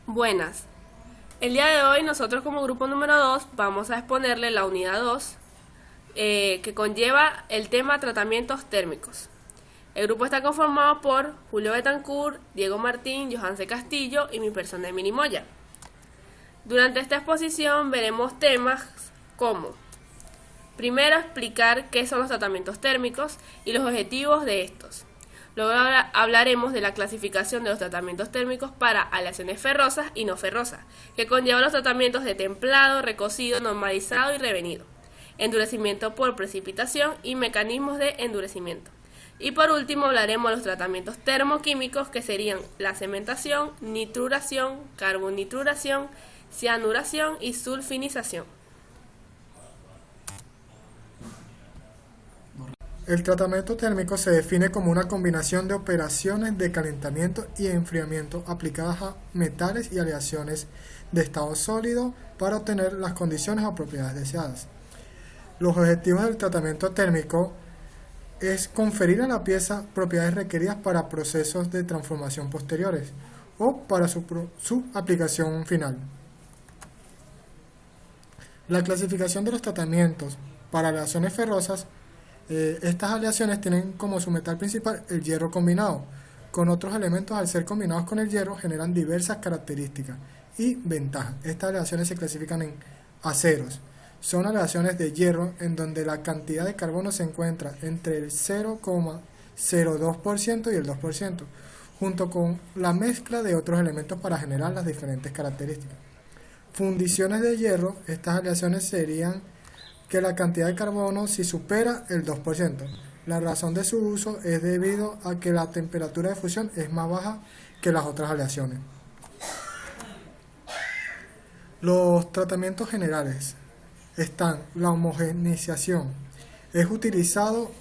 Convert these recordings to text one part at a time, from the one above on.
Buenas. El día de hoy nosotros como grupo número 2 vamos a exponerle la unidad 2 que conlleva el tema tratamientos térmicos. El grupo está conformado por Julio Betancourt, Diego Martín, Johan C. Castillo y mi persona Emily Moya. Durante esta exposición veremos temas como: primero, explicar qué son los tratamientos térmicos y los objetivos de estos. Luego hablaremos de la clasificación de los tratamientos térmicos para aleaciones ferrosas y no ferrosas, que conllevan los tratamientos de templado, recocido, normalizado y revenido, endurecimiento por precipitación y mecanismos de endurecimiento. Y por último hablaremos de los tratamientos termoquímicos, que serían la cementación, nitruración, carbonitruración, cianuración y sulfinización. El tratamiento térmico se define como una combinación de operaciones de calentamiento y enfriamiento aplicadas a metales y aleaciones de estado sólido para obtener las condiciones o propiedades deseadas. Los objetivos del tratamiento térmico es conferir a la pieza propiedades requeridas para procesos de transformación posteriores o para su aplicación final. La clasificación de los tratamientos para aleaciones ferrosas. Estas aleaciones tienen como su metal principal el hierro combinado. Con otros elementos, al ser combinados con el hierro, generan diversas características y ventajas. Estas aleaciones se clasifican en aceros. Son aleaciones de hierro en donde la cantidad de carbono se encuentra entre el 0,02% y el 2%, junto con la mezcla de otros elementos para generar las diferentes características. Fundiciones de hierro. Estas aleaciones serían que la cantidad de carbono si supera el 2%. La razón de su uso es debido a que la temperatura de fusión es más baja que las otras aleaciones. Los tratamientos generales están: la homogeneización. Es utilizado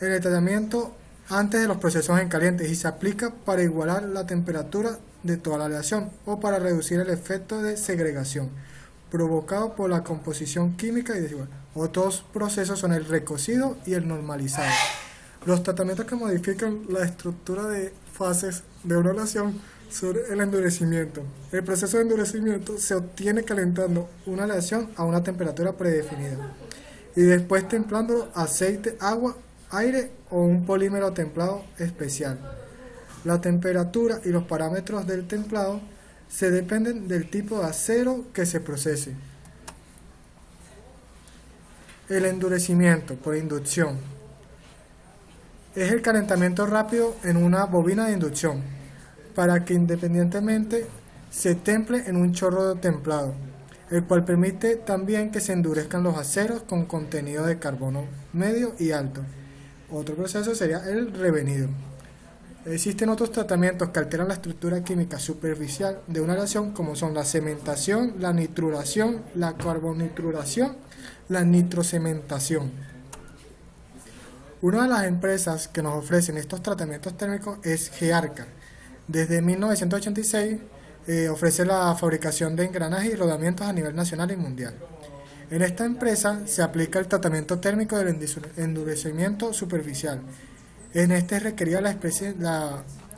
en el tratamiento antes de los procesos en caliente y se aplica para igualar la temperatura de toda la aleación o para reducir el efecto de segregación provocado por la composición química y desigual. Otros procesos son el recocido y el normalizado. Los tratamientos que modifican la estructura de fases de una aleación son el endurecimiento. El proceso de endurecimiento se obtiene calentando una aleación a una temperatura predefinida y después templando aceite, agua, aire o un polímero templado especial. La temperatura y los parámetros del templado se dependen del tipo de acero que se procese. El endurecimiento por inducción es el calentamiento rápido en una bobina de inducción para que independientemente se temple en un chorro de templado, el cual permite también que se endurezcan los aceros con contenido de carbono medio y alto. Otro proceso sería el revenido. Existen otros tratamientos que alteran la estructura química superficial de una aleación, como son la cementación, la nitruración, la carbonitruración, la nitrocementación. Una de las empresas que nos ofrecen estos tratamientos térmicos es Gearca. Desde 1986 ofrece la fabricación de engranajes y rodamientos a nivel nacional y mundial. En esta empresa se aplica el tratamiento térmico del endurecimiento superficial. En este es requerida la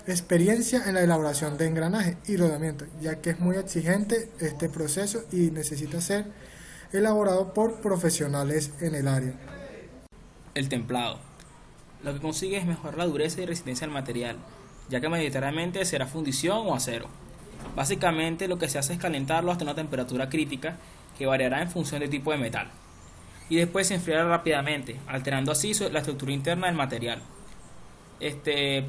experiencia en la elaboración de engranajes y rodamientos, ya que es muy exigente este proceso y necesita ser elaborado por profesionales en el área. El templado. Lo que consigue es mejorar la dureza y resistencia del material, ya que mayoritariamente será fundición o acero. Básicamente lo que se hace es calentarlo hasta una temperatura crítica que variará en función del tipo de metal, y después se enfriará rápidamente, alterando así la estructura interna del material.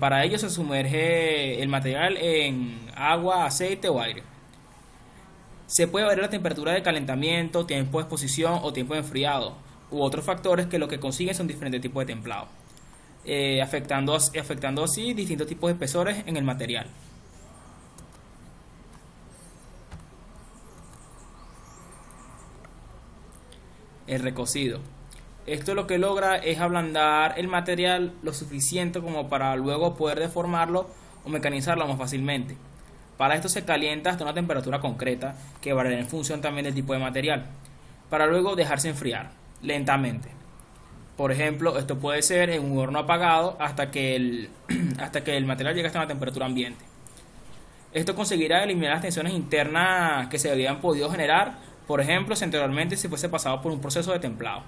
Para ello se sumerge el material en agua, aceite o aire. Se puede variar la temperatura de calentamiento, tiempo de exposición o tiempo de enfriado, u otros factores que lo que consiguen son diferentes tipos de templado, afectando así distintos tipos de espesores en el material. El recocido. Esto lo que logra es ablandar el material lo suficiente como para luego poder deformarlo o mecanizarlo más fácilmente. Para esto se calienta hasta una temperatura concreta, que variará en función también del tipo de material, para luego dejarse enfriar lentamente. Por ejemplo, esto puede ser en un horno apagado hasta que el material llegue hasta una temperatura ambiente. Esto conseguirá eliminar las tensiones internas que se habían podido generar, por ejemplo, si anteriormente se fuese pasado por un proceso de templado.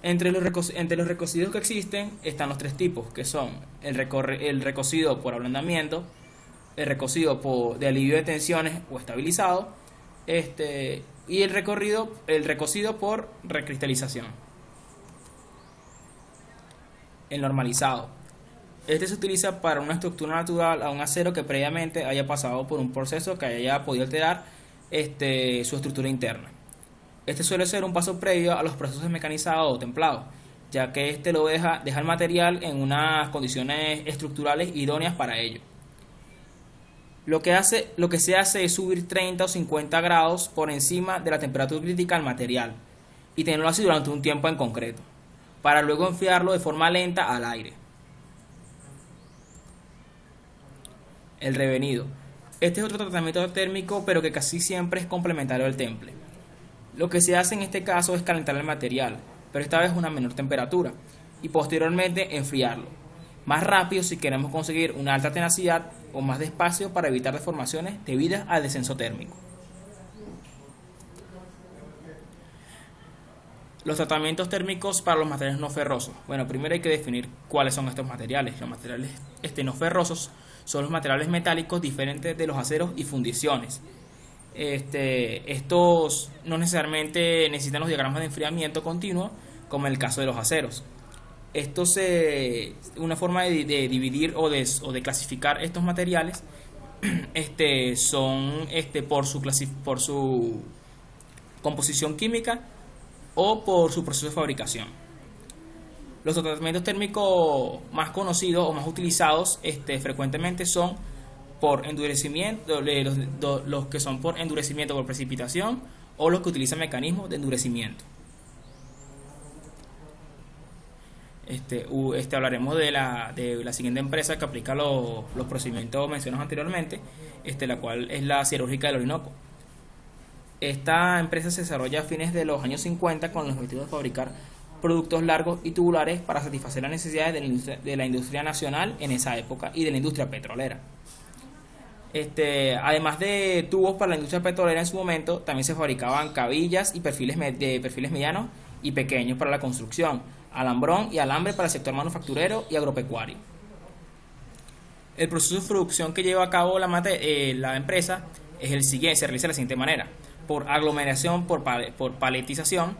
Entre los recocidos que existen están los tres tipos, que son el recocido por ablandamiento, el recocido de alivio de tensiones o estabilizado, y el recocido por recristalización. El normalizado. Este se utiliza para una estructura natural a un acero que previamente haya pasado por un proceso que haya podido alterar su estructura interna. Este suele ser un paso previo a los procesos mecanizados o templados, ya que lo deja el material en unas condiciones estructurales idóneas para ello. Lo que se hace es subir 30 o 50 grados por encima de la temperatura crítica al material y tenerlo así durante un tiempo en concreto, para luego enfriarlo de forma lenta al aire. El revenido. Este es otro tratamiento térmico, pero que casi siempre es complementario al temple. Lo que se hace en este caso es calentar el material, pero esta vez a una menor temperatura, y posteriormente enfriarlo. Más rápido si queremos conseguir una alta tenacidad, o más despacio para evitar deformaciones debidas al descenso térmico. Los tratamientos térmicos para los materiales no ferrosos. Bueno, primero hay que definir cuáles son estos materiales. Los materiales no ferrosos son los materiales metálicos diferentes de los aceros y fundiciones. Estos no necesariamente necesitan los diagramas de enfriamiento continuo, como en el caso de los aceros. Una forma de dividir o de clasificar estos materiales son por su composición química o por su proceso de fabricación. Los tratamientos térmicos más conocidos o más utilizados frecuentemente son por endurecimiento, los que son por endurecimiento por precipitación, o los que utilizan mecanismos de endurecimiento. Hablaremos de la siguiente empresa que aplica los procedimientos mencionados anteriormente, la cual es la Siderúrgica del Orinoco. Esta empresa se desarrolla a fines de los años 50 con el objetivo de fabricar productos largos y tubulares para satisfacer las necesidades de la industria nacional en esa época y de la industria petrolera. Además de tubos para la industria petrolera en su momento, también se fabricaban cabillas y perfiles medianos y pequeños para la construcción, alambrón y alambre para el sector manufacturero y agropecuario. El proceso de producción que lleva a cabo la empresa es el siguiente, se realiza de la siguiente manera: por aglomeración, por paletización,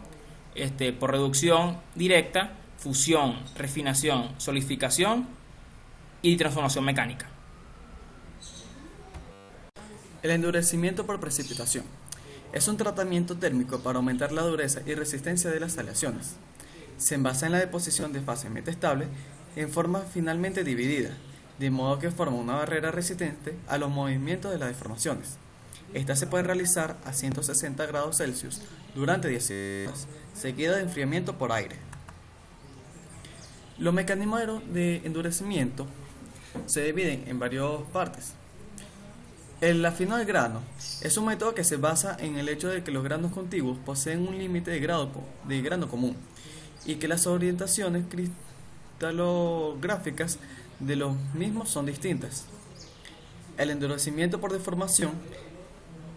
por reducción directa, fusión, refinación, solidificación y transformación mecánica. El endurecimiento por precipitación es un tratamiento térmico para aumentar la dureza y resistencia de las aleaciones. Se basa en la deposición de fases metaestables en forma finalmente dividida, de modo que forma una barrera resistente a los movimientos de las deformaciones. Esta se puede realizar a 160 grados Celsius durante 10 horas, seguida de enfriamiento por aire. Los mecanismos de endurecimiento se dividen en varias partes. El afinado del grano es un método que se basa en el hecho de que los granos contiguos poseen un límite de grano común y que las orientaciones cristalográficas de los mismos son distintas. El endurecimiento por deformación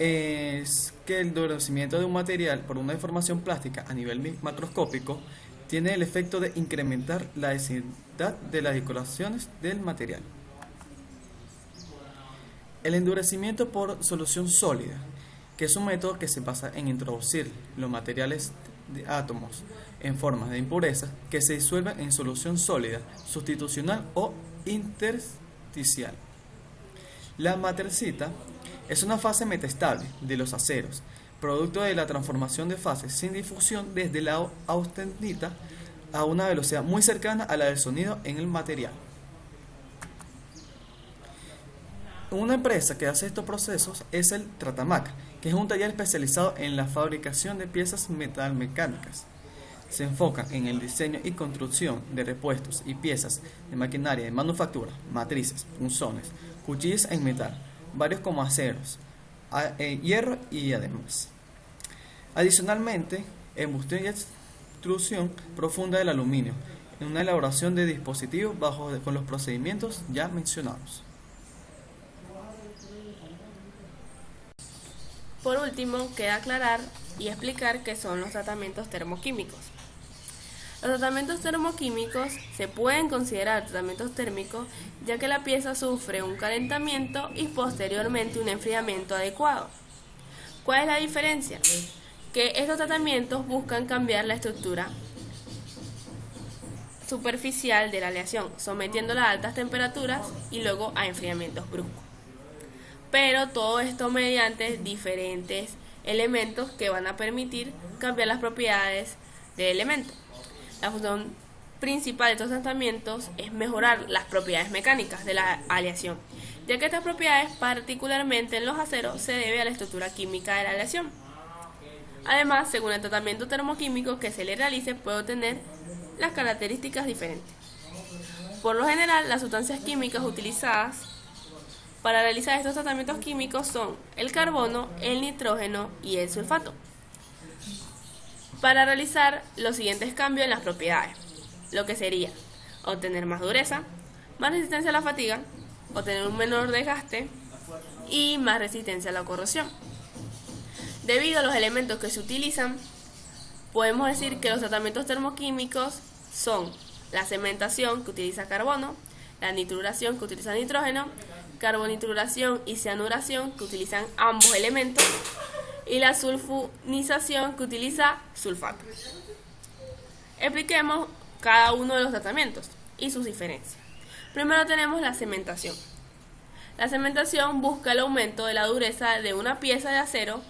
es que el endurecimiento de un material por una deformación plástica a nivel macroscópico tiene el efecto de incrementar la densidad de las decoraciones del material. El endurecimiento por solución sólida, que es un método que se basa en introducir los materiales de átomos en formas de impurezas que se disuelven en solución sólida, sustitucional o intersticial. La matercita es una fase metaestable de los aceros, producto de la transformación de fases sin difusión desde la austenita a una velocidad muy cercana a la del sonido en el material. Una empresa que hace estos procesos es el Tratamac, que es un taller especializado en la fabricación de piezas metalmecánicas. Se enfoca en el diseño y construcción de repuestos y piezas de maquinaria de manufactura, matrices, punzones, cuchillas en metal, varios como aceros, hierro y además. Adicionalmente, embustión y extrusión profunda del aluminio, en una elaboración de dispositivos con los procedimientos ya mencionados. Por último, queda aclarar y explicar qué son los tratamientos termoquímicos. Los tratamientos termoquímicos se pueden considerar tratamientos térmicos ya que la pieza sufre un calentamiento y posteriormente un enfriamiento adecuado. ¿Cuál es la diferencia? Que estos tratamientos buscan cambiar la estructura superficial de la aleación, sometiéndola a altas temperaturas y luego a enfriamientos bruscos. Pero todo esto mediante diferentes elementos que van a permitir cambiar las propiedades del elemento. La función principal de estos tratamientos es mejorar las propiedades mecánicas de la aleación, ya que estas propiedades, particularmente en los aceros, se debe a la estructura química de la aleación. Además, según el tratamiento termoquímico que se le realice, puede obtener las características diferentes. Por lo general, las sustancias químicas utilizadas para realizar estos tratamientos químicos son el carbono, el nitrógeno y el sulfato. Para realizar los siguientes cambios en las propiedades, lo que sería obtener más dureza, más resistencia a la fatiga, obtener un menor desgaste y más resistencia a la corrosión. Debido a los elementos que se utilizan, podemos decir que los tratamientos termoquímicos son la cementación, que utiliza carbono, la nitruración, que utiliza nitrógeno, carbonitruración y cianuración, que utilizan ambos elementos, y la sulfonización, que utiliza sulfato. Expliquemos cada uno de los tratamientos y sus diferencias. Primero tenemos la cementación. La cementación busca el aumento de la dureza de una pieza de acero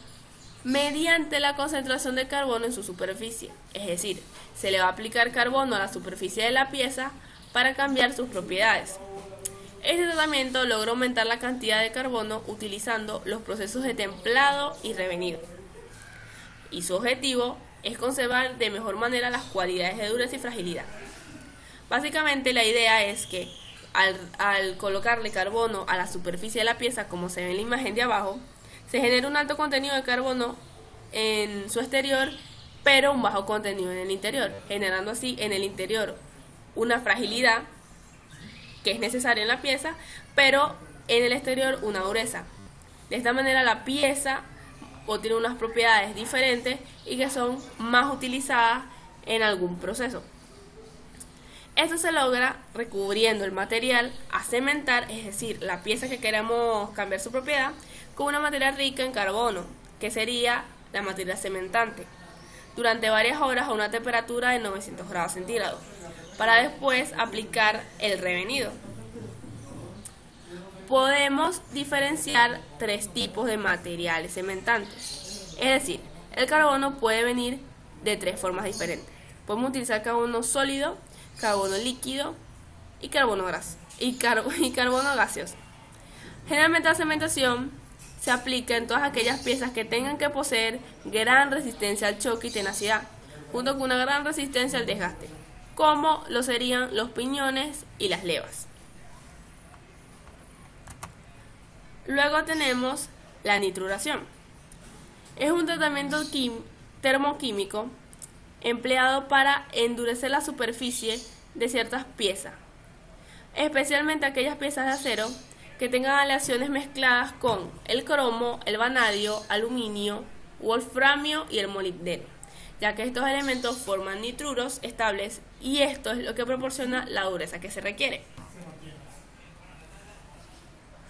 mediante la concentración de carbono en su superficie, es decir, se le va a aplicar carbono a la superficie de la pieza para cambiar sus propiedades. Este tratamiento logra aumentar la cantidad de carbono utilizando los procesos de templado y revenido, y su objetivo es conservar de mejor manera las cualidades de dureza y fragilidad. Básicamente la idea es que al colocarle carbono a la superficie de la pieza, como se ve en la imagen de abajo, se genera un alto contenido de carbono en su exterior, pero un bajo contenido en el interior, generando así en el interior una fragilidad que es necesaria en la pieza, pero en el exterior una dureza. De esta manera la pieza obtiene unas propiedades diferentes y que son más utilizadas en algún proceso. Esto se logra recubriendo el material a cementar, es decir, la pieza que queremos cambiar su propiedad, con una materia rica en carbono, que sería la materia cementante, durante varias horas a una temperatura de 900 grados centígrados, para después aplicar el revenido. Podemos diferenciar tres tipos de materiales cementantes, es decir, el carbono puede venir de tres formas diferentes. Podemos utilizar carbono sólido, carbono líquido y carbono gaseoso. Generalmente la cementación se aplica en todas aquellas piezas que tengan que poseer gran resistencia al choque y tenacidad, junto con una gran resistencia al desgaste, como lo serían los piñones y las levas. Luego tenemos la nitruración. Es un tratamiento termoquímico empleado para endurecer la superficie de ciertas piezas, especialmente aquellas piezas de acero que tengan aleaciones mezcladas con el cromo, el vanadio, aluminio, wolframio y el molibdeno, ya que estos elementos forman nitruros estables y esto es lo que proporciona la dureza que se requiere.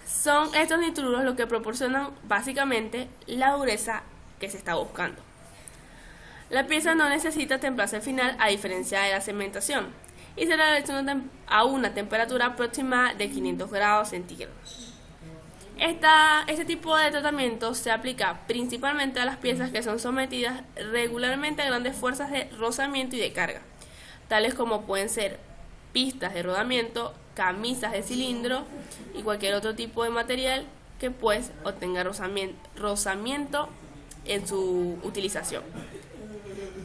Son estos nitruros los que proporcionan básicamente la dureza que se está buscando. La pieza no necesita templarse al final, a diferencia de la cementación, y se realiza a una temperatura aproximada de 500 grados centígrados. Este tipo de tratamiento se aplica principalmente a las piezas que son sometidas regularmente a grandes fuerzas de rozamiento y de carga, tales como pueden ser pistas de rodamiento, camisas de cilindro y cualquier otro tipo de material que pues obtenga rozamiento en su utilización.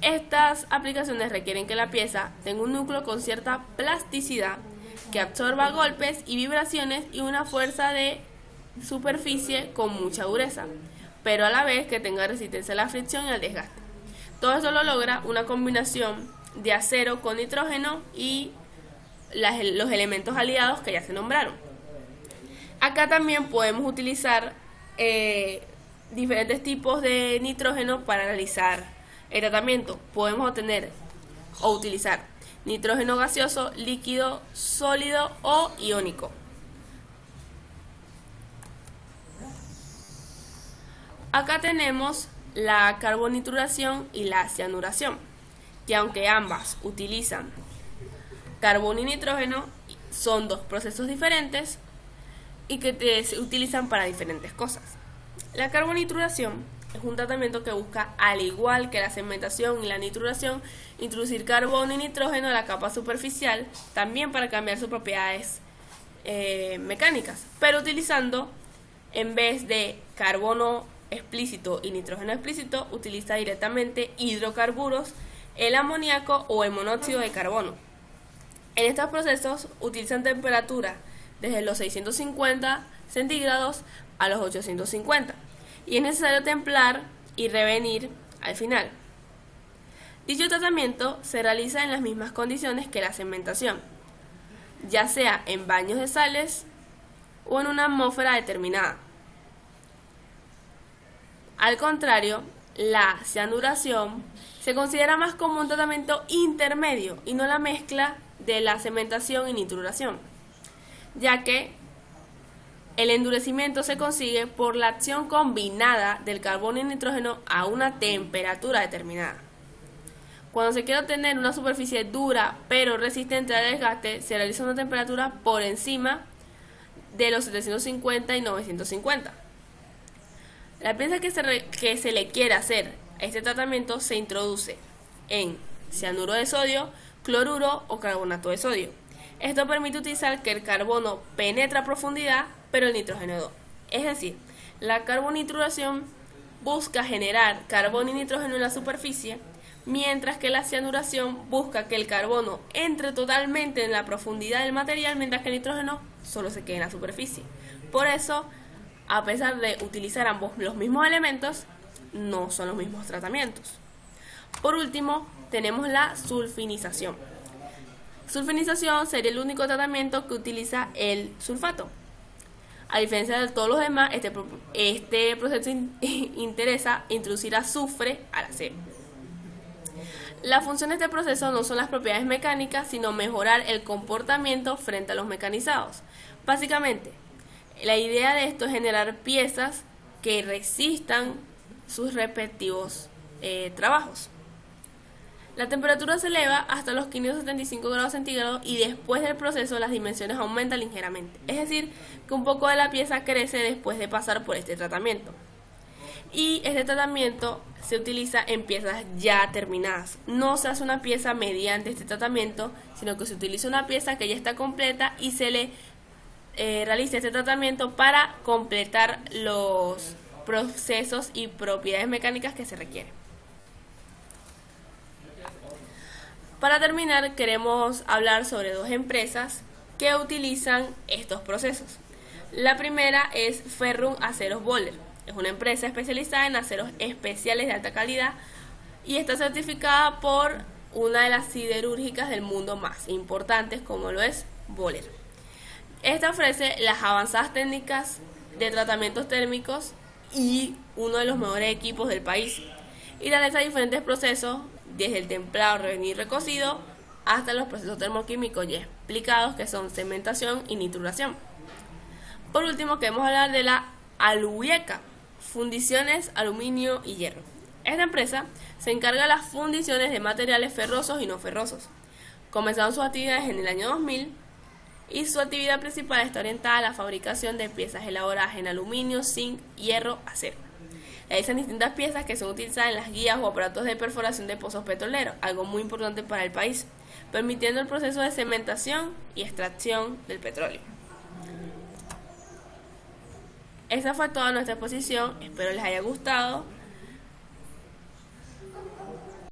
Estas aplicaciones requieren que la pieza tenga un núcleo con cierta plasticidad, que absorba golpes y vibraciones y una fuerza de superficie con mucha dureza, pero a la vez que tenga resistencia a la fricción y al desgaste. Todo esto lo logra una combinación de acero con nitrógeno y los elementos aliados que ya se nombraron. Acá también podemos utilizar diferentes tipos de nitrógeno para realizar el tratamiento. Podemos obtener o utilizar nitrógeno gaseoso, líquido, sólido o iónico. Acá tenemos la carbonitruración y la cianuración, que aunque ambas utilizan carbono y nitrógeno, son dos procesos diferentes y que se utilizan para diferentes cosas. La carbonitruración es un tratamiento que busca, al igual que la cementación y la nitruración, introducir carbono y nitrógeno a la capa superficial, también para cambiar sus propiedades mecánicas, pero utilizando, en vez de carbono explícito y nitrógeno explícito, utiliza directamente hidrocarburos, el amoníaco o el monóxido de carbono. En estos procesos utilizan temperatura desde los 650 centígrados a los 850 y es necesario templar y revenir al final. Dicho tratamiento se realiza en las mismas condiciones que la cementación, ya sea en baños de sales o en una atmósfera determinada. Al contrario, la cianuración se considera más como un tratamiento intermedio y no la mezcla de la cementación y nitruración, ya que el endurecimiento se consigue por la acción combinada del carbono y nitrógeno a una temperatura determinada. Cuando se quiere obtener una superficie dura pero resistente al desgaste, se realiza una temperatura por encima de los 750 y 950. La pieza que se le quiere hacer a este tratamiento se introduce en cianuro de sodio, cloruro o carbonato de sodio. Esto permite utilizar que el carbono penetre a profundidad, pero el nitrógeno no. Es decir, la carbonitruración busca generar carbono y nitrógeno en la superficie, mientras que la cianuración busca que el carbono entre totalmente en la profundidad del material, mientras que el nitrógeno solo se quede en la superficie. Por eso, a pesar de utilizar ambos los mismos elementos, no son los mismos tratamientos. Por último, tenemos la sulfinización. Sulfinización sería el único tratamiento que utiliza el sulfato. A diferencia de todos los demás, este proceso interesa introducir azufre al acero. La función de este proceso no son las propiedades mecánicas, sino mejorar el comportamiento frente a los mecanizados. Básicamente, la idea de esto es generar piezas que resistan sus respectivos trabajos. La temperatura se eleva hasta los 575 grados centígrados y después del proceso las dimensiones aumentan ligeramente. Es decir, que un poco de la pieza crece después de pasar por este tratamiento. Y este tratamiento se utiliza en piezas ya terminadas. No se hace una pieza mediante este tratamiento, sino que se utiliza una pieza que ya está completa y se le realiza este tratamiento para completar los procesos y propiedades mecánicas que se requieren. Para terminar, queremos hablar sobre dos empresas que utilizan estos procesos. La primera es Ferrum Aceros Böhler. Es una empresa especializada en aceros especiales de alta calidad y está certificada por una de las siderúrgicas del mundo más importantes, como lo es Böhler. Esta ofrece las avanzadas técnicas de tratamientos térmicos y uno de los mejores equipos del país, y realiza diferentes procesos, desde el templado, revenir, recocido, hasta los procesos termoquímicos ya explicados, que son cementación y nitruración. Por último, queremos hablar de la Aluyeca, fundiciones, aluminio y hierro. Esta empresa se encarga de las fundiciones de materiales ferrosos y no ferrosos. Comenzaron sus actividades en el año 2000 y su actividad principal está orientada a la fabricación de piezas elaboradas en aluminio, zinc, hierro, acero. Realizan distintas piezas que son utilizadas en las guías o aparatos de perforación de pozos petroleros, algo muy importante para el país, permitiendo el proceso de cementación y extracción del petróleo. Esa fue toda nuestra exposición, espero les haya gustado